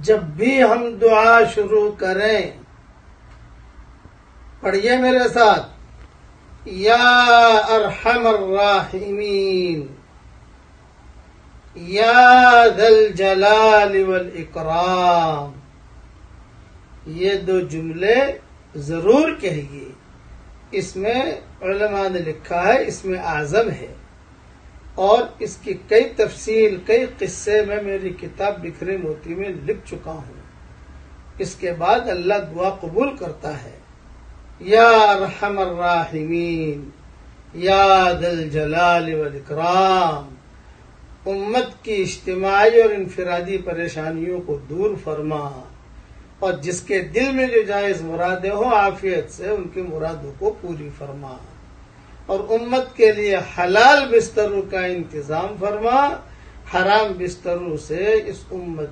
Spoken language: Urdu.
جب بھی ہم دعا شروع کریں پڑھیے میرے ساتھ، یا ارحم الراحمین، یا ذا الجلال والاکرام، یہ دو جملے ضرور کہیے۔ اس میں علماء نے لکھا ہے اس میں اعظم ہے، اور اس کی کئی تفصیل، کئی قصے میں میری کتاب بکھرے موتی میں لکھ چکا ہوں۔ اس کے بعد اللہ دعا قبول کرتا ہے۔ یا ارحم الراحمین، یا ذا الجلال والاکرام، امت کی اجتماعی اور انفرادی پریشانیوں کو دور فرما، اور جس کے دل میں جو جائز مرادیں ہوں عافیت سے ان کی مرادوں کو پوری فرما، اور امت کے لیے حلال بستروں کا انتظام فرما، حرام بستروں سے اس امت